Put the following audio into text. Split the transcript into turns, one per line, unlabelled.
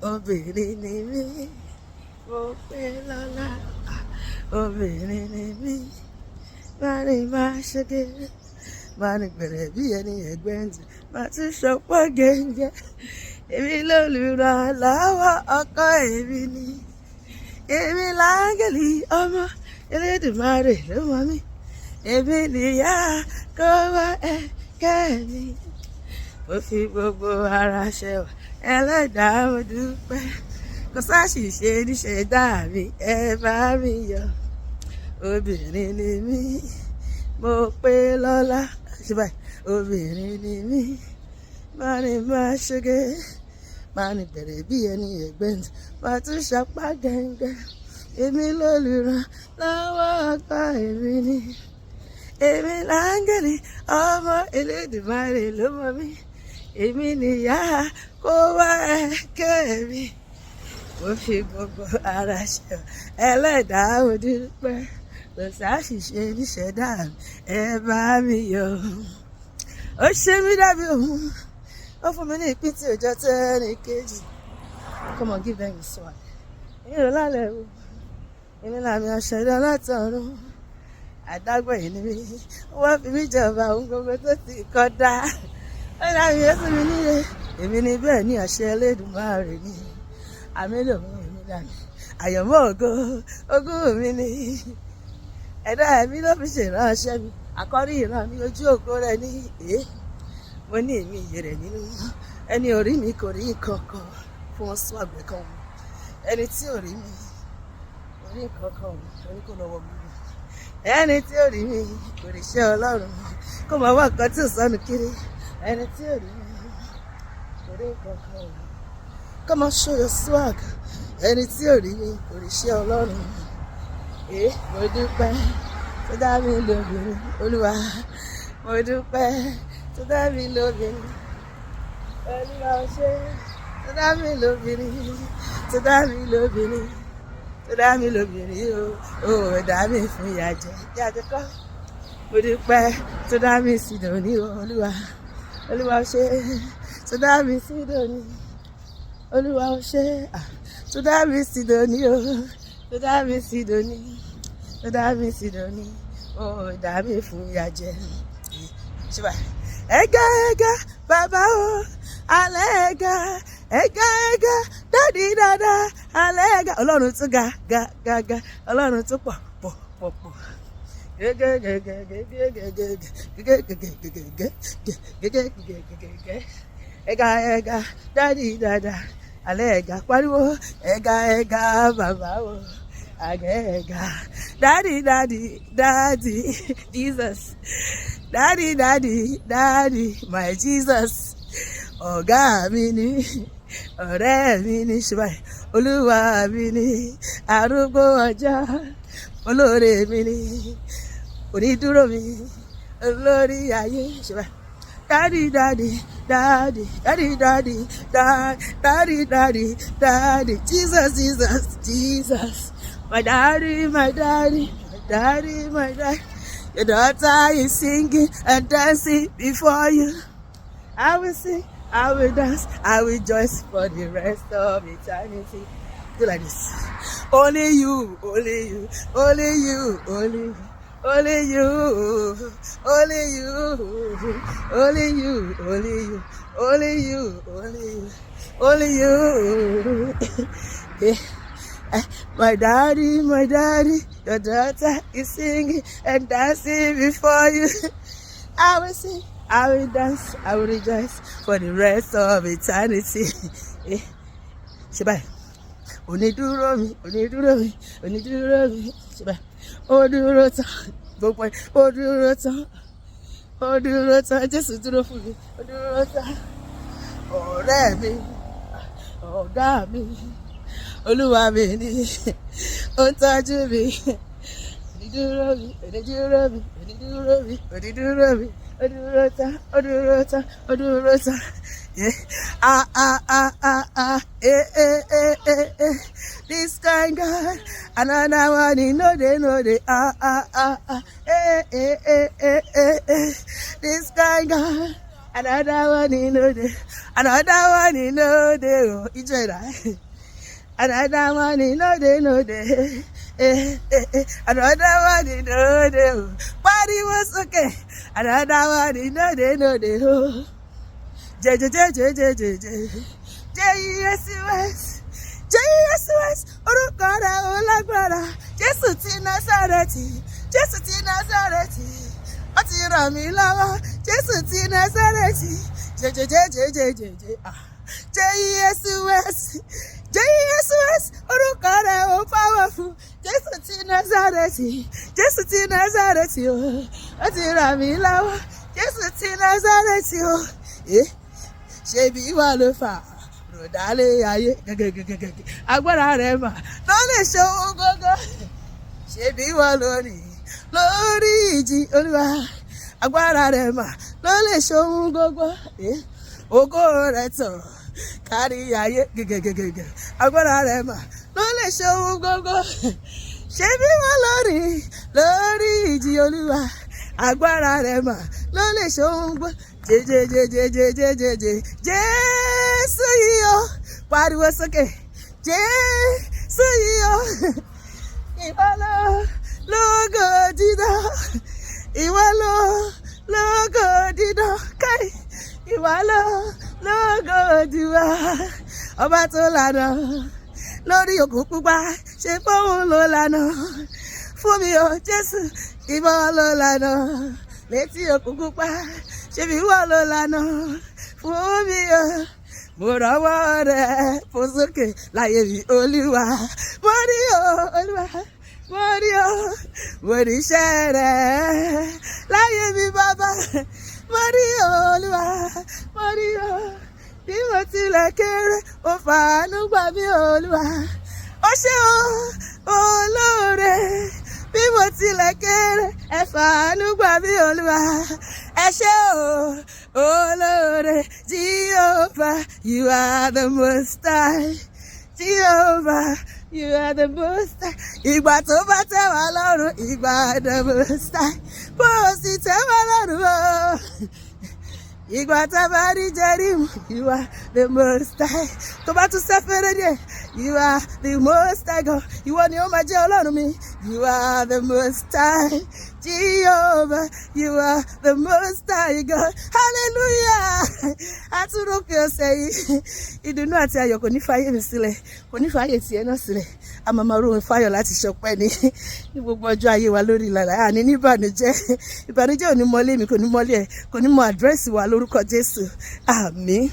Obinrin ni mí, mo pé lọ́la. Obinrin ni mí, máa ní máa ṣoge. Máa ní gbẹ̀rẹ̀ bí ẹni ẹgbẹ́ntì, máa tún ṣọpọ́ gẹ́gẹ́. Èmi lolùrànlọ́wọ́ ọkọ èmi ni. Èmi láńgẹ̀lì ọmọ Elédùmarè ló mọ mí. Èmi nìyá kó wá ẹ̀kẹ́ mi. Mo fi gbogbo ara ṣẹwà ẹlẹ́dàá mo dúpẹ́. Kò sáṣìṣe níṣẹ̀dá mi, ẹ bá mi yọ̀. Obìnrin ni mí, mo pé lọ́la. Ṣé báyìí? Obìnrin ni mí, máa ní máa ṣoge. Máa ní bẹ̀rẹ̀ bí ẹni ẹgbẹ́ntì, máa tún ṣapá gẹ́gẹ́. Èmi lolùrànlọ́wọ́ ọkọ èmi ni. Èmi láńgẹ̀lì ọmọ Elédùmarè ló mọ mí. Èmi nìyá kó wá ẹ̀kẹ́ mi. Mo fi gbogbo ara ṣe ẹlẹ́dàá mo dúpẹ́. Kò sáṣìṣe níṣẹ̀dá mi, ẹ bá mi yọ̀. Ó ṣe mí dàbí òun, ó fún mi ní ìpín tí òjò tẹ́ni kejì. Come on, give them this one. Ìrò lálẹ́ o, èmi làmì àṣẹ̀dá látọ̀run. Àdágbà yìí ni mí, wọ́n fi mí jọba ohun gbogbo tó ti kọjá. Ó dàbí Jésù mi nílé, èmi ni bẹ́ẹ̀ ní àṣẹ Elédùmarè ni. Àmì lòun èmi dàní, àyànmọ́ ogún mi ni. Ẹ̀dá ẹ̀mí ló fi ṣèránṣẹ́ mi, àkọ́rí ìran mi ojú ògo rẹ̀ ní èé. Mo ní èmi ìyè rẹ̀ nínú, ẹni orí mi kò rí kankan fún wọn sún àgbẹ̀ kan wọn. Ẹni tí ò rí mi kò rí kankan wọn, ẹni kò lọ́wọ́ mi. Ẹni tí ò rí mi kò rí iṣẹ́ Ọlọ́run, kó máa wá nǹkan tí ò sọnù kiri. Ẹni tí ò rí mi kò rí kankan wọn. Come on, show your swag. Ẹni tí ò rí mi kò rí iṣẹ́ Ọlọ́run. Mo dúpẹ́ tó dá mi lóbìnrin, Olúwa. Mo dúpẹ́ tó dá mi lóbìnrin, Olúwa ó ṣé. Tó dá mi lóbìnrin, tó dá mi lóbìnrin, tó dá mi lóbìnrin o, dá mi fún ìyà jẹ kọ́. Mo dúpẹ́ tó dá mi sí dòní o, Olúwa. Olúwa ó ṣé. Tó dá mi sí dòní, Olúwa ó ṣé. Tó dá mi sí dòní o, tó dá mi sí dòní, tó dá mi sí dòní o, dá mi fún ìyà jẹ. Ṣé báyìí? Ẹ̀gá bàbá o, alẹ́ ẹ̀gá dádì dada, alẹ́ ẹ̀gá. Ọlọ́run tó ga, Ọlọ́run tó pọ̀. Ẹ̀gá dádì dada, alẹ́ ẹ̀gá. Pariwo ẹ̀gá bàbá o, alẹ́ ẹ̀gá. Daddy, Jesus. Daddy, my Jesus. Ọ̀gá mi ni, ọ̀rẹ́ mi ni, ṣùgbọ́n Olúwa mi ni, arúgbó ọjọ́, olóore mi ni, onídúró mi, olórí ayé, ṣùgbọ́n Daddy, Jesus. My daddy. Your daughter is singing and dancing before you. I will sing, I will dance, I will rejoice for the rest of eternity. Do like this. Only you. Yeah. My daddy, your daughter is singing and dancing before you. I will sing, I will dance, I will rejoice for the rest of eternity. Ṣé báyìí? Onídúró mi. Ṣé báyìí? Ó dúró tán, gbogbo ẹ̀, ó dúró tán, Jésù dúró fún mi, ó dúró tán. Ọ̀rẹ́ mi, ọ̀gá mi, Olúwa mi ni, ó ń tọ́jú mi. Onídúró mi, ó dúró tán. Yeah. This kind God, another one, no they. This kind God, Another one in no day. Another one in no day. Oh, Ijera. Another one in no day, no day. Another one in no day. Oh, party was okay. Another one in no day, no day. Oh, J-E-S-U-S. J-E-S-U-S. Orúkọ rẹ̀ ó lágbára. Jésù ti Násárẹ́tì. Jésù ti Násárẹ́tì. Ó ti ràn mí lọ́wọ́. Jésù ti Násárẹ́tì. J-E-S-U-S. J-E-S-U-S. Orúkọ rẹ̀ ó powerful. Jésù ti Násárẹ́tì. Jésù ti Násárẹ́tì o. Ó ti ràn mí lọ́wọ́. Jésù ti Násárẹ́tì o. Ṣebí wà ló fà ròdálé ayé gẹ́gẹ́gẹ́gẹ́. Agbára rẹ̀ mà ló lè ṣe ohun gógó. Ṣebí wà lónìí lórí ìjì Olúwa. Agbára rẹ̀ mà ló lè ṣe ohun gógó. Ògo rẹ̀ tàn kárí ayé gẹ́gẹ́gẹ́gẹ́. Agbára rẹ̀ mà ló lè ṣe ohun gógó. Ṣebí wà lórí ìjì Olúwa. Agbára rẹ̀ mà ló lè ṣe ohun gógó. Jésù yìí o, pariwo sókè. Jésù yìí o, ìwọ lógo dídán, ìwọ lógo dídán, káì, ìwọ lógo dídán. Ọba tó lànà lórí òkun pupa, ṣe fóun ló lànà fún mi o, Jésù, ìwọ ló lànà létí òkun pupa. Ṣebí wọ́n ló lànà fún mi o. Mo rọ́wọ́ rẹ̀ fò sókè láyé mi Olúwa. Mo rí o Olúwa, mo rí o, mo rí iṣẹ́ rẹ̀ láyé mi bàbá. Mo rí o Olúwa, mo rí o. Bí mo tilẹ̀ kéré, ó fàánú gbà mí Olúwa. Ó ṣé o olóore. Bí mo tilẹ̀ kéré, ẹ fàánú gbà mí Olúwa. Ẹ ṣé o olóore. Jehovah, you are the most high. Jehovah, you are the most high. Ìgbà tó bá tẹ́ wá lọ́rùn, ìgbà the most high. Bó o sì tẹ́ wá lọ́rùn o. Ìgbà tá bá rí Jẹ́rímù, you are the most high. Tó bá tún sẹ́fẹ́rẹ́ díẹ̀, you are the most high God. Ìwọ ni ó máa jẹ́ Ọlọ́run mi. You are the most high. Jehovah, you are the most high God. Hallelujah. Àtúrókè ọ̀sẹ̀ yìí. Ìdùnnú àti ayọ̀ kò ní fàyè mi sílẹ̀. Kò ní fàyè tiẹ̀ náà sílẹ̀. A máa máa róhun fáyọ̀ láti ṣọpẹ́ ní gbogbo ọjọ́ ayé wa lórí ìlànà. Àní ní ìbànújẹ́. Ìbànújẹ́ ò ní mọ́lé mi, kò ní mọ́lé ẹ̀, kò ní mọ àdírẹ́sì wa lórúkọ Jésù. Àmín.